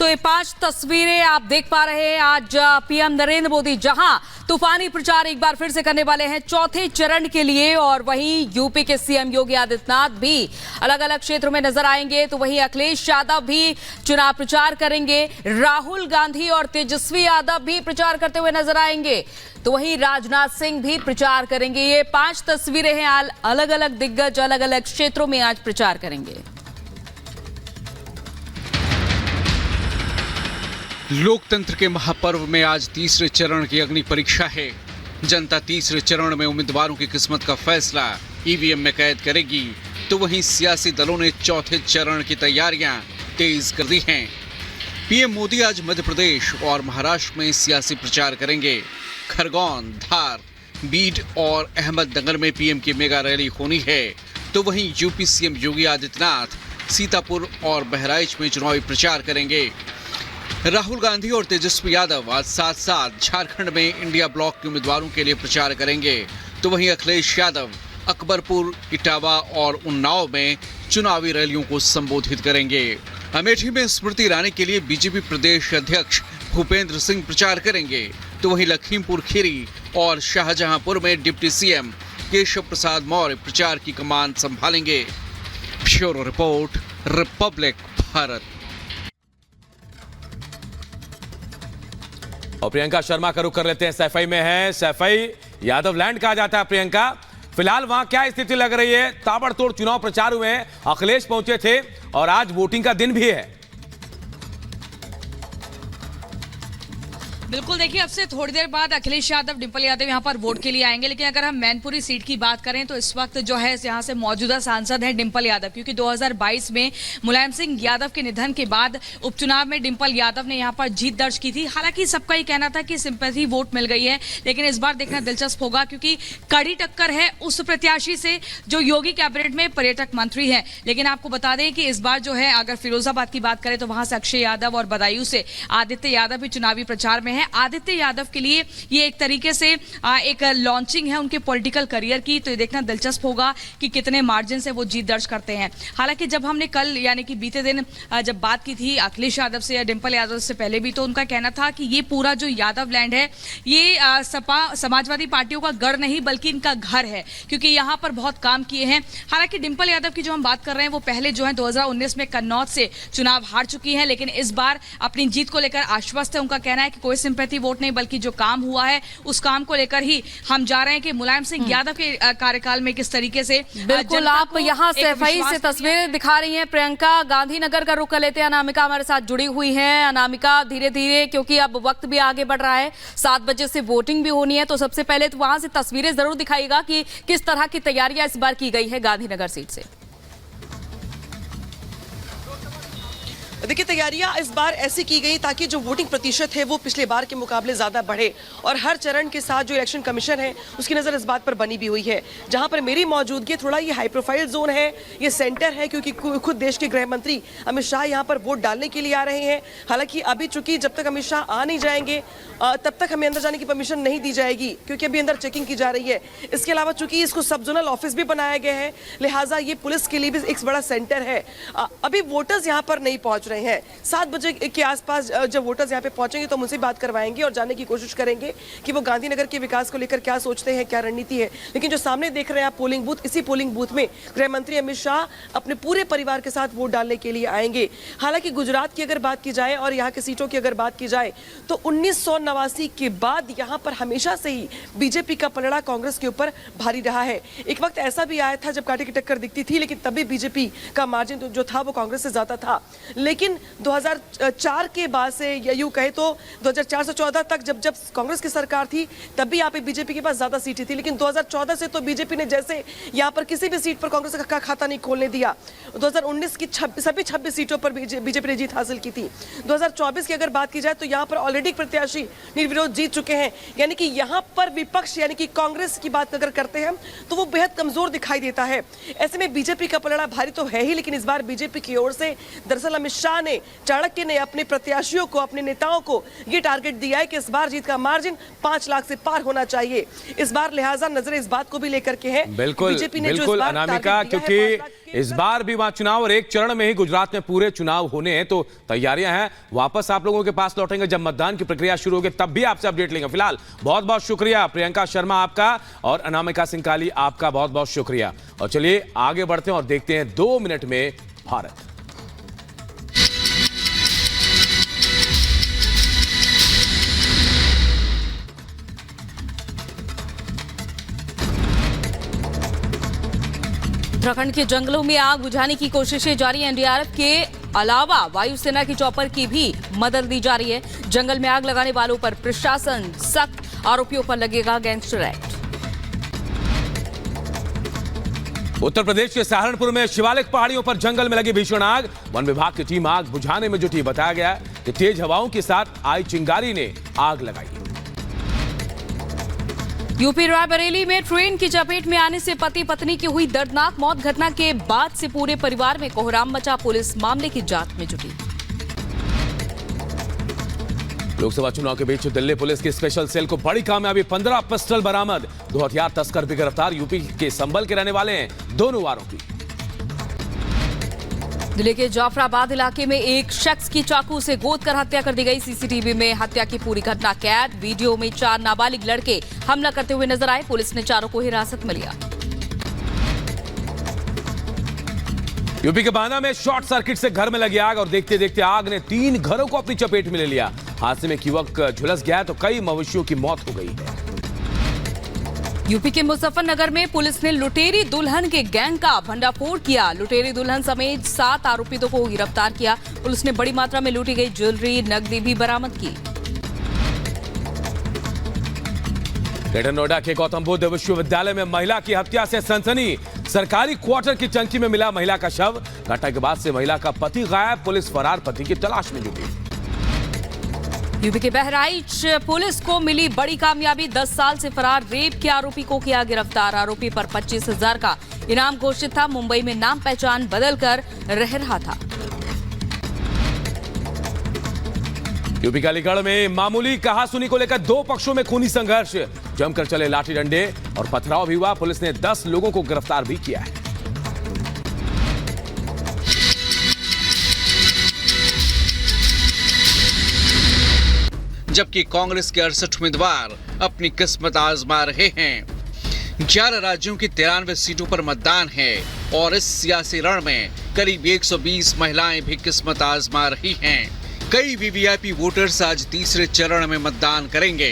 तो ये 5 तस्वीरें आप देख पा रहे हैं। आज पीएम नरेंद्र मोदी जहां तूफानी प्रचार एक बार फिर से करने वाले हैं चौथे चरण के लिए, और वहीं यूपी के सीएम योगी आदित्यनाथ भी अलग अलग क्षेत्रों में नजर आएंगे। तो वहीं अखिलेश यादव भी चुनाव प्रचार करेंगे, राहुल गांधी और तेजस्वी यादव भी प्रचार करते हुए नजर आएंगे, तो वहीं राजनाथ सिंह भी प्रचार करेंगे। ये 5 तस्वीरें हैं, अलग अलग दिग्गज अलग अलग क्षेत्रों में आज प्रचार करेंगे। लोकतंत्र के महापर्व में आज तीसरे चरण की अग्नि परीक्षा है। जनता तीसरे चरण में उम्मीदवारों की किस्मत का फैसला ईवीएम में कैद करेगी। तो वहीं सियासी दलों ने चौथे चरण की तैयारियां तेज कर दी हैं। पीएम मोदी आज मध्य प्रदेश और महाराष्ट्र में सियासी प्रचार करेंगे। खरगोन, धार, बीड और अहमदनगर में पीएम की मेगा रैली होनी है। तो वहीं यूपी सीएम योगी आदित्यनाथ सीतापुर और बहराइच में चुनावी प्रचार करेंगे। राहुल गांधी और तेजस्वी यादव आज साथ साथ झारखंड में इंडिया ब्लॉक के उम्मीदवारों के लिए प्रचार करेंगे। तो वहीं अखिलेश यादव अकबरपुर, इटावा और उन्नाव में चुनावी रैलियों को संबोधित करेंगे। अमेठी में स्मृति ईरानी के लिए बीजेपी प्रदेश अध्यक्ष भूपेंद्र सिंह प्रचार करेंगे। तो वहीं लखीमपुर खीरी और शाहजहांपुर में डिप्टी सीएम केशव प्रसाद मौर्य प्रचार की कमान संभालेंगे। Bureau report, Republic Bharat. और प्रियंका शर्मा का रुख कर लेते हैं, सैफई में है। सैफई यादव लैंड कहा जाता है। प्रियंका, फिलहाल वहां क्या स्थिति लग रही है? ताबड़तोड़ चुनाव प्रचार हुए, अखिलेश पहुंचे थे और आज वोटिंग का दिन भी है। बिल्कुल, देखिए अब से थोड़ी देर बाद अखिलेश यादव, डिंपल यादव यहां पर वोट के लिए आएंगे। लेकिन अगर हम मैनपुरी सीट की बात करें तो इस वक्त जो है यहां से मौजूदा सांसद है डिंपल यादव, क्योंकि 2022 में मुलायम सिंह यादव के निधन के बाद उपचुनाव में डिंपल यादव ने यहां पर जीत दर्ज की थी। हालांकि सबका ये कहना था कि सिंपैथी वोट मिल गई है, लेकिन इस बार देखना दिलचस्प होगा, क्योंकि कड़ी टक्कर है उस प्रत्याशी से जो योगी कैबिनेट में पर्यटक मंत्री है। लेकिन आपको बता दें कि इस बार जो है अगर फिरोजाबाद की बात करें तो वहां से अक्षय यादव और बदायूं से आदित्य यादव भी चुनावी प्रचार में है। आदित्य यादव के लिए ये एक तरीके से एक लॉन्चिंग है उनके पॉलिटिकल करियर की, तो ये देखना दिलचस्प होगा कि कितने मार्जिन से वो जीत दर्ज करते हैं। हालांकि जब हमने कल यानी कि बीते दिन जब बात की थी अखिलेश यादव से या डिंपल यादव से पहले भी, तो उनका कहना था कि ये पूरा जो यादव लैंड है ये सपा समाजवादी पार्टियों का गढ़ नहीं बल्कि इनका घर है, क्योंकि यहाँ पर बहुत काम किए हैं। हालांकि डिंपल यादव की जो हम बात कर रहे हैं वो पहले जो है 2019 में कन्नौज से चुनाव हार चुकी है, लेकिन इस बार अपनी जीत को लेकर आश्वस्त है। उनका कहना है कि कोई सिंपैथी वोट नहीं बल्कि जो काम हुआ है उस काम को लेकर ही हम जा रहे हैं कि मुलायम सिंह यादव के कार्यकाल में किस तरीके से। बिल्कुल, आप यहाँ सैफई से तस्वीरें दिखा रही हैं। प्रियंका, गांधीनगर का रुख कर लेते हैं। अनामिका हमारे साथ जुड़ी हुई है। अनामिका, धीरे धीरे क्योंकि अब वक्त भी आगे बढ़ रहा है, 7 बजे से वोटिंग भी होनी है, तो सबसे पहले तो वहां से तस्वीरें जरूर दिखाइएगा कि किस तरह की तैयारियां इस बार की गई है गांधीनगर सीट से। देखिए, तैयारियां इस बार ऐसी की गई ताकि जो वोटिंग प्रतिशत है वो पिछले बार के मुकाबले ज़्यादा बढ़े, और हर चरण के साथ जो इलेक्शन कमीशन है उसकी नज़र इस बात पर बनी भी हुई है। जहां पर मेरी मौजूदगी थोड़ा ये हाई प्रोफाइल जोन है, ये सेंटर है, क्योंकि खुद देश के गृह मंत्री अमित शाह यहाँ पर वोट डालने के लिए आ रहे हैं। हालांकि अभी चूंकि जब तक अमित शाह आ नहीं जाएंगे तब तक हमें अंदर जाने की परमिशन नहीं दी जाएगी, क्योंकि अभी अंदर चेकिंग की जा रही है। इसके अलावा चूंकि इसको सब जोनल ऑफिस भी बनाया गया है, लिहाजा ये पुलिस के लिए भी एक बड़ा सेंटर है। अभी वोटर्स यहाँ पर नहीं पहुँच रहे हैं। 7 बजे के आसपास जब वोटर्स यहाँ पे पहुंचेंगे तो मुझसे बात करवाएंगे और जानने की कोशिश करेंगे कि वो गांधीनगर के विकास को लेकर क्या सोचते हैं, क्या रणनीति है। लेकिन जो सामने देख रहे हैं आप पोलिंग बूथ, इसी पोलिंग बूथ में गृह मंत्री अमित शाह अपने पूरे परिवार के साथ वोट डालने के लिए आएंगे। हालांकि गुजरात की अगर बात की जाए और यहाँ की सीटों की अगर बात की जाए तो 1989 के बाद यहाँ पर हमेशा से ही बीजेपी का पलड़ा कांग्रेस के ऊपर भारी रहा है। एक वक्त ऐसा भी आया था जब कांटे की टक्कर दिखती थी, लेकिन तभी बीजेपी का मार्जिन जो था वो कांग्रेस से ज्यादा था। लेकिन 2004 के बाद से या यूं कहे तो 2004 से 14 तक जब कांग्रेस की सरकार थी तब भी यहाँ पे बीजेपी के पास ज्यादा सीटें थी, लेकिन 2014 से तो बीजेपी ने जैसे यहाँ पर किसी भी सीट पर कांग्रेस का खाता नहीं खोलने दिया। 2019 की सभी 26 सीटों पर बीजेपी ने जीत हासिल की थी। 2024 की अगर बात की जाए तो यहाँ पर ऑलरेडी प्रत्याशी निर्विरोध जीत चुके हैं, यानी कि यहाँ पर विपक्ष यानी कि कांग्रेस की बात अगर करते हैं तो वो बेहद कमजोर दिखाई देता है। ऐसे में बीजेपी का पलड़ा भारी तो है ही, लेकिन इस बार बीजेपी की ओर से दरअसल अमित शाह शाह ने, चाणक्य ने अपने प्रत्याशियों को, अपने नेताओं को ये टारगेट दिया है कि इस बार जीत का मार्जिन 5 लाख से पार होना चाहिए। इस बार लिहाजा नजर इस बात को भी लेकर के है। बिल्कुल बिल्कुल अनामिका, क्योंकि इस बार भी वहां चुनाव और एक चरण में ही गुजरात में पूरे चुनाव होने हैं, तो तैयारियां हैं। वापस आप लोगों के पास लौटेंगे जब मतदान की प्रक्रिया शुरू होगी, तब भी आपसे अपडेट लेंगे। फिलहाल बहुत बहुत शुक्रिया प्रियंका शर्मा आपका और अनामिका सिंह काली आपका बहुत बहुत शुक्रिया। और चलिए आगे बढ़ते हैं और देखते हैं 2 मिनट में भारत। उत्तराखंड के जंगलों में आग बुझाने की कोशिशें जारी हैं। एनडीआरएफ के अलावा वायुसेना की चॉपर की भी मदद दी जा रही है। जंगल में आग लगाने वालों पर प्रशासन सख्त, आरोपियों पर लगेगा गैंगस्टर एक्ट। उत्तर प्रदेश के सहारनपुर में शिवालिक पहाड़ियों पर जंगल में लगी भीषण आग। वन विभाग की टीम आग बुझाने में जुटी। बताया गया कि तेज हवाओं के साथ आई चिंगारी ने आग लगाई। यूपी रायबरेली में ट्रेन की चपेट में आने से पति पत्नी की हुई दर्दनाक मौत। घटना के बाद से पूरे परिवार में कोहराम मचा। पुलिस मामले की जांच में जुटी। लोकसभा चुनाव के बीच दिल्ली पुलिस की स्पेशल सेल को बड़ी कामयाबी। 15 पिस्टल बरामद। 2 हथियार तस्कर भी गिरफ्तार। यूपी के संभल के रहने वाले हैं दोनों आरोपी। दिल्ली के जाफराबाद इलाके में एक शख्स की चाकू से गोद कर हत्या कर दी गई। सीसीटीवी में हत्या की पूरी घटना कैद। वीडियो में 4 नाबालिग लड़के हमला करते हुए नजर आए। पुलिस ने चारों को हिरासत में लिया। यूपी के बांदा में शॉर्ट सर्किट से घर में लगी आग और देखते देखते आग ने 3 घरों को अपनी चपेट में ले लिया। हादसे में एक युवक झुलस गया तो कई मवेशियों की मौत हो गई है। यूपी के मुजफ्फरनगर में पुलिस ने लुटेरी दुल्हन के गैंग का भंडाफोड़ किया। लुटेरी दुल्हन समेत 7 आरोपितों को गिरफ्तार किया। पुलिस ने बड़ी मात्रा में लूटी गई ज्वेलरी, नकदी भी बरामद की। ग्रेटर नोएडा के गौतम बुद्ध विश्वविद्यालय में महिला की हत्या से सनसनी। सरकारी क्वार्टर की टंकी में मिला महिला का शव। घटना के बाद से महिला का पति गायब। पुलिस फरार पति की तलाश में जुटी। यूपी के बहराइच पुलिस को मिली बड़ी कामयाबी। 10 साल से फरार रेप के आरोपी को किया गिरफ्तार। आरोपी पर 25,000 का इनाम घोषित था। मुंबई में नाम पहचान बदलकर रह रहा था। यूपी के अलीगढ़ में मामूली कहासुनी को लेकर 2 पक्षों में खूनी संघर्ष। जमकर चले लाठी डंडे और पथराव भी हुआ। पुलिस ने 10 लोगों को गिरफ्तार भी किया है। जबकि कांग्रेस के 68 उम्मीदवार अपनी किस्मत आजमा रहे हैं। 11 राज्यों की 93 सीटों पर मतदान है और इस सियासी रण में करीब 120 महिलाएं भी किस्मत आजमा रही हैं। कई वीवीआईपी वोटर्स आज तीसरे चरण में मतदान करेंगे।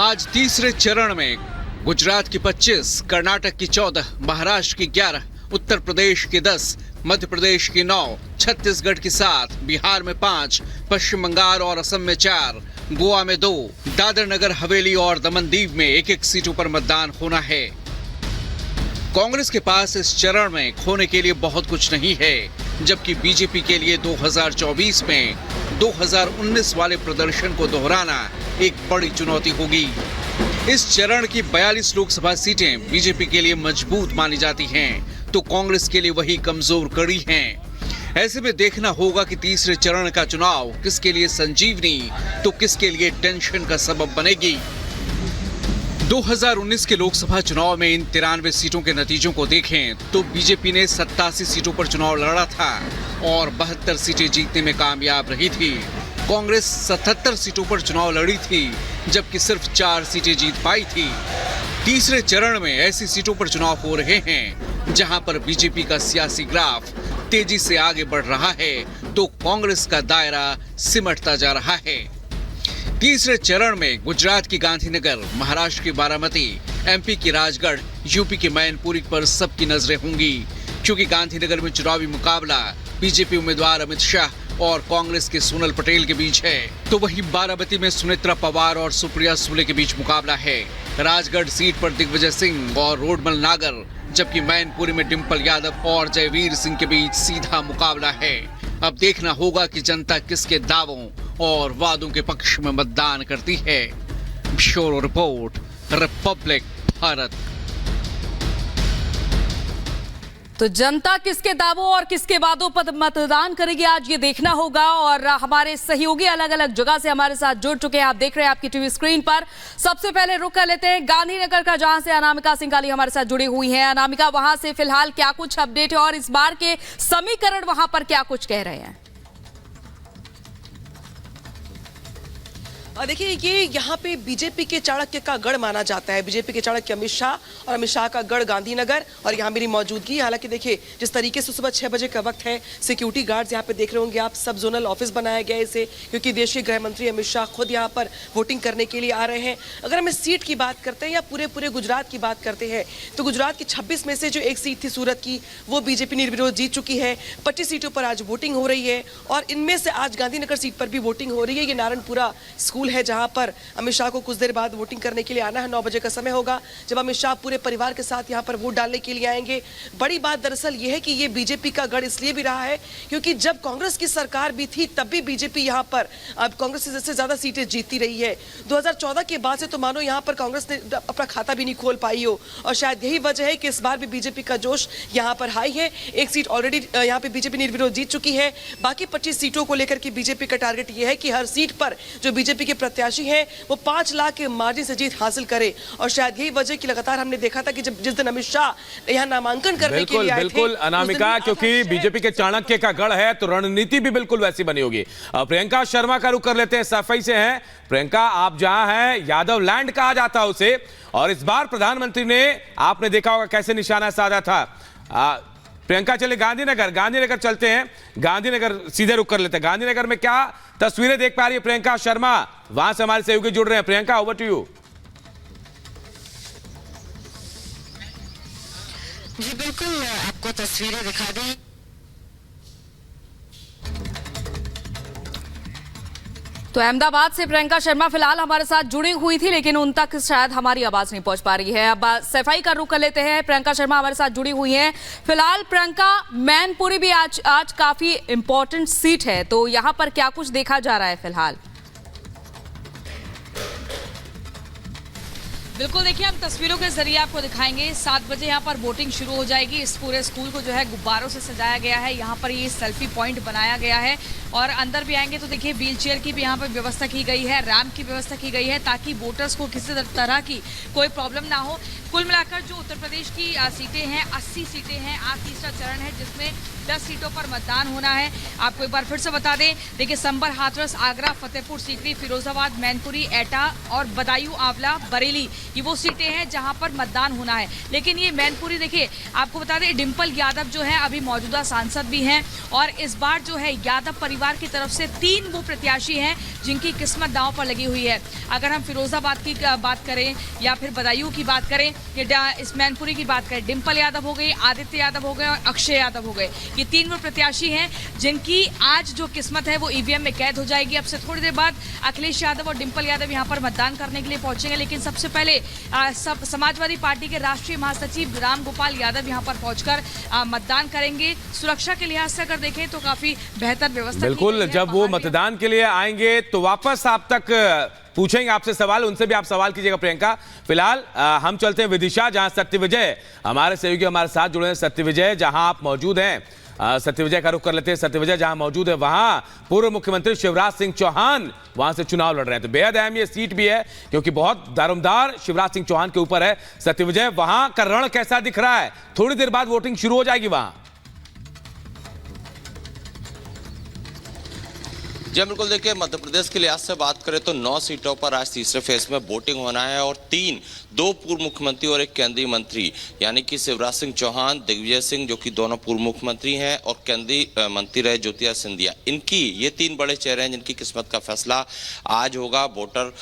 आज तीसरे चरण में गुजरात की 25, कर्नाटक की 14, महाराष्ट्र की 11, उत्तर प्रदेश की 10, मध्य प्रदेश की 9, छत्तीसगढ़ की 7, बिहार में 5, पश्चिम बंगाल और असम में 4, गोवा में 2, दादर नगर हवेली और दमन दीव में 1-1 सीटों पर मतदान होना है। कांग्रेस के पास इस चरण में खोने के लिए बहुत कुछ नहीं है, जबकि बीजेपी के लिए 2024 में 2019 वाले प्रदर्शन को दोहराना एक बड़ी चुनौती होगी। इस चरण की 42 लोकसभा सीटें बीजेपी के लिए मजबूत मानी जाती हैं, तो कांग्रेस के लिए वही कमजोर कड़ी हैं। ऐसे में देखना होगा कि तीसरे चरण का चुनाव किसके लिए संजीवनी तो किसके लिए टेंशन का सबब बनेगी। 2019 के लोकसभा चुनाव में इन 93 सीटों के नतीजों को देखें तो बीजेपी ने 87 सीटों पर चुनाव लड़ा था और 72 सीटें जीतने में कामयाब रही थी। कांग्रेस 77 सीटों पर चुनाव लड़ी थी, जबकि सिर्फ 4 सीटें जीत पाई थी। तीसरे चरण में ऐसी सीटों पर चुनाव हो रहे हैं जहां पर बीजेपी का सियासी ग्राफ तेजी से आगे बढ़ रहा है, तो कांग्रेस का दायरा सिमटता जा रहा है। तीसरे चरण में गुजरात की गांधीनगर, महाराष्ट्र की बारामती, एमपी की राजगढ़, यूपी की मैनपुरी पर सबकी नजरें होंगी, क्योंकि गांधीनगर में चुनावी मुकाबला बीजेपी उम्मीदवार अमित शाह और कांग्रेस के सोनल पटेल के बीच है, तो वहीं बारामती में सुनेत्रा पवार और सुप्रिया सुले के बीच मुकाबला है। राजगढ़ सीट पर दिग्विजय सिंह और रोडमल नागर, जबकि मैनपुरी में डिंपल यादव और जयवीर सिंह के बीच सीधा मुकाबला है। अब देखना होगा कि जनता किसके दावों और वादों के पक्ष में मतदान करती है। Bureau report, Republic Bharat. तो जनता किसके दावों और किसके वादों पर मतदान करेगी, आज ये देखना होगा। और हमारे सहयोगी अलग अलग जगह से हमारे साथ जुड़ चुके हैं, आप देख रहे हैं आपकी टीवी स्क्रीन पर। सबसे पहले रुक कर लेते हैं गांधीनगर का, जहां से अनामिका सिंघाली हमारे साथ जुड़ी हुई हैं। अनामिका, वहां से फिलहाल क्या कुछ अपडेट है और इस बार के समीकरण वहां पर क्या कुछ कह रहे हैं? देखिए, ये यहाँ पे बीजेपी के चाणक्य का गढ़ माना जाता है। बीजेपी के चाणक्य अमित शाह और अमित शाह का गढ़ गांधीनगर, और यहाँ मेरी मौजूदगी। हालांकि देखिए, जिस तरीके से सुबह 6 बजे का वक्त है, सिक्योरिटी गार्ड्स यहाँ पे देख रहे होंगे आप, सब जोनल ऑफिस बनाया गया है इसे, क्योंकि देश के गृह मंत्री अमित शाह खुद यहाँ पर वोटिंग करने के लिए आ रहे हैं। अगर हम इस सीट की बात करते हैं या पूरे गुजरात की बात करते हैं, तो गुजरात की 26 में से जो एक सीट थी सूरत की, वो बीजेपी निर्विरोध जीत चुकी है। 25 सीटों पर आज वोटिंग हो रही है, और इनमें से आज गांधीनगर सीट पर भी वोटिंग हो रही है। ये नारायणपुरा स्कूल है, जहाँ पर अमित शाह को कुछ देर बाद वोटिंग करने के लिए आना है। 9 बजे का समय होगा जब अमित शाह पूरे परिवार के साथ यहाँ पर वोट डालने के लिए आएंगे। बड़ी बात दरअसल ये है कि ये बीजेपी का गढ़ इसलिए भी रहा है क्योंकि जब कांग्रेस की सरकार भी थी तब भी बीजेपी यहाँ पर अब कांग्रेस से ज्यादा सीटें जीतती रही है। 2014 के बाद से तो मानो यहाँ पर कांग्रेस ने अपना खाता भी नहीं खोल पाई हो, और शायद यही वजह है कि इस बार भी बीजेपी का जोश यहाँ पर हाई है। एक सीट ऑलरेडी यहाँ पे बीजेपी निर्विरोध जीत चुकी है। बाकी 25 सीटों को लेकर के बीजेपी का टारगेट ये है कि हर सीट पर जो बीजेपी के प्रत्याशी हैं वो 5 लाख के मार्जिन से जीत हासिल करे। और शायद यही वजह की लगातार हमने देखा था कि जब जिस दिन अमित शाह यहाँ नामांकन करने के लिए आए थे, बिल्कुल अनामिका, क्योंकि बीजेपी के चाणक्य का गढ़ है तो रणनीति भी बिल्कुल वैसी बनी होगी। प्रियंका शर्मा का रुख कर लेते हैं, सफाई से हैं। प्रियंका, आप जहां हैं यादव लैंड कहा जाता है उसे, और इस बार प्रधानमंत्री ने, आपने देखा होगा कैसे निशाना साधा था। प्रियंका, चले गांधीनगर चलते हैं। गांधीनगर सीधे रुक कर लेते हैं। गांधीनगर में क्या तस्वीरें देख पा रही है प्रियंका शर्मा? वहां से हमारे सहयोगी जुड़ रहे हैं। Priyanka, over to you. जी बिल्कुल, आपको तस्वीरें दिखा दें। तो अहमदाबाद से प्रियंका शर्मा फिलहाल हमारे साथ जुड़ी हुई थी, लेकिन उन तक शायद हमारी आवाज नहीं पहुंच पा रही है। अब सफाई का रुख कर लेते हैं। प्रियंका शर्मा हमारे साथ जुड़ी हुई हैं। फिलहाल प्रियंका, मैनपुरी भी आज काफी इंपॉर्टेंट सीट है, तो यहां पर क्या कुछ देखा जा रहा है फिलहाल? बिल्कुल, देखिए हम तस्वीरों के जरिए आपको दिखाएंगे। 7 बजे यहाँ पर वोटिंग शुरू हो जाएगी। इस पूरे स्कूल को जो है गुब्बारों से सजाया गया है। यहाँ पर ये सेल्फी पॉइंट बनाया गया है, और अंदर भी आएंगे तो देखिए व्हील चेयर की भी यहाँ पर व्यवस्था की गई है, रैंप की व्यवस्था की गई है, ताकि वोटर्स को किसी तरह की कोई प्रॉब्लम ना हो। कुल मिलाकर जो उत्तर प्रदेश की सीटें हैं, 80 सीटें हैं। आज तीसरा चरण है जिसमें 10 सीटों पर मतदान होना है। आपको एक बार फिर से बता दें, देखिए संभल, हाथरस, आगरा, फतेहपुर सीकरी, फिरोजाबाद, मैनपुरी, एटा और बदायूं, आंवला, बरेली, ये वो सीटें हैं जहां पर मतदान होना है। लेकिन ये मैनपुरी, देखिए आपको बता दें, डिंपल यादव जो है अभी मौजूदा सांसद भी हैं, और इस बार जो है यादव परिवार की तरफ से 3 वो प्रत्याशी हैं जिनकी किस्मत दांव पर लगी हुई है। अगर हम फिरोजाबाद की बात करें या फिर बदायूं की बात करें, इस मैनपुरी की बात करें, डिंपल यादव हो गई, आदित्य यादव हो गए और अक्षय यादव हो गए। ये 3 वो प्रत्याशी हैं जिनकी आज जो किस्मत है वो ईवीएम में कैद हो जाएगी। अब से थोड़ी देर बाद अखिलेश यादव और डिंपल यादव यहाँ पर मतदान करने के लिए पहुंचेंगे, लेकिन सबसे पहले समाजवादी पार्टी के राष्ट्रीय महासचिव राम गोपाल यादव यहाँ पर पहुंचकर मतदान करेंगे। सुरक्षा के लिहाज से अगर देखें तो काफी बेहतर व्यवस्था। बिल्कुल, जब वो मतदान के लिए आएंगे तो वापस आप तक पूछेंगे आपसे सवाल, उनसे भी आप सवाल कीजिएगा प्रियंका। फिलहाल हम चलते हैं विदिशा, जहां सत्यविजय हमारे सहयोगी हमारे साथ जुड़े हैं। सत्यविजय, जहां आप मौजूद हैं, सत्यविजय का रुख कर लेते हैं। सत्यविजय, जहां मौजूद है वहां पूर्व मुख्यमंत्री शिवराज सिंह चौहान वहां से चुनाव लड़ रहे हैं, तो बेहद अहम ये सीट भी है क्योंकि बहुत दारोमदार शिवराज सिंह चौहान के ऊपर है। सत्यविजय, वहां का रण कैसा दिख रहा है? थोड़ी देर बाद वोटिंग शुरू हो जाएगी वहां। जी बिल्कुल, देखिए मध्य प्रदेश के लिहाज से बात करें तो 9 सीटों पर आज तीसरे फेज में वोटिंग होना है, और 2 पूर्व मुख्यमंत्री और 1 केंद्रीय मंत्री, यानी कि शिवराज सिंह चौहान, दिग्विजय सिंह जो कि दोनों पूर्व मुख्यमंत्री हैं, और केंद्रीय मंत्री रहे ज्योतिरादित्य सिंधिया, इनकी ये 3 बड़े चेहरे हैं जिनकी किस्मत का फैसला आज होगा। वोटर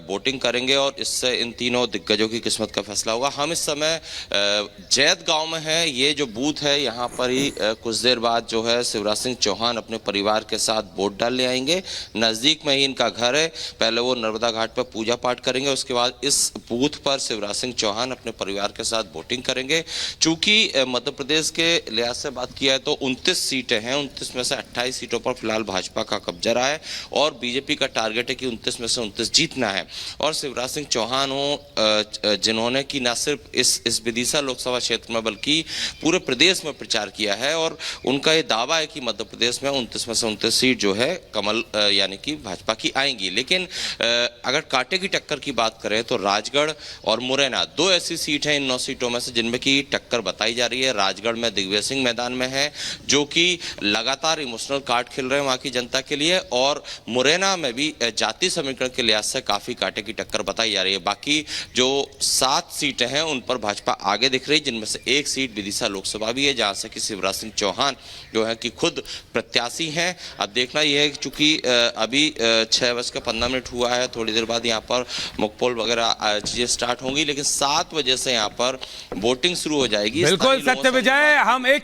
वोटिंग करेंगे और इससे इन तीनों दिग्गजों की किस्मत का फैसला होगा। हम इस समय जैद गाँव में है, ये जो बूथ है यहाँ पर ही कुछ देर बाद जो है शिवराज सिंह चौहान अपने परिवार के साथ वोट डालने आएंगे। आएंगे। नज़दीक में ही इनका घर है। पहले वो नर्मदा घाट पर पूजा पाठ करेंगे, उसके बाद इस बूथ पर शिवराज सिंह चौहान अपने परिवार के साथ वोटिंग करेंगे। चूंकि मध्य प्रदेश के लिहाज से बात किया है तो 29 सीटें हैं, 29 में से 28 सीटों पर फिलहाल भाजपा का कब्जा रहा है और बीजेपी का टारगेट है कि 29 में से 29 जीतना है। और शिवराज सिंह चौहान हो जिन्होंने कि न सिर्फ इस विदिशा लोकसभा क्षेत्र में बल्कि पूरे प्रदेश में प्रचार किया है और उनका ये दावा है कि मध्य प्रदेश में 29 में से 29 सीट जो है कमल यानी कि भाजपा की आएंगी। लेकिन अगर कांटे की टक्कर की बात करें तो राजगढ़ और मुरैना 2 ऐसी सीट हैं इन 9 सीटों में से जिनमें की टक्कर बताई जा रही है। राजगढ़ में दिग्विजय सिंह मैदान में है जो कि लगातार इमोशनल कार्ड खेल रहे हैं वहां की जनता के लिए, और मुरैना में भी जाति समीकरण के लिहाज से काफी कांटे की टक्कर बताई जा रही है। बाकी जो 7 सीटें हैं उन पर भाजपा आगे दिख रही, जिनमें से एक सीट विदिशा लोकसभा भी है जहां से कि शिवराज सिंह चौहान जो है कि खुद प्रत्याशी हैं। अब देखना यह है कि चूंकि अभी 6:15 हुआ है, थोड़ी देर बाद यहाँ पर मुकपोल वगैरह चीजें स्टार्ट होंगी, लेकिन 7 बजे से यहाँ पर वोटिंग शुरू हो जाएगी। बिल्कुल सत्य विजय, हम एक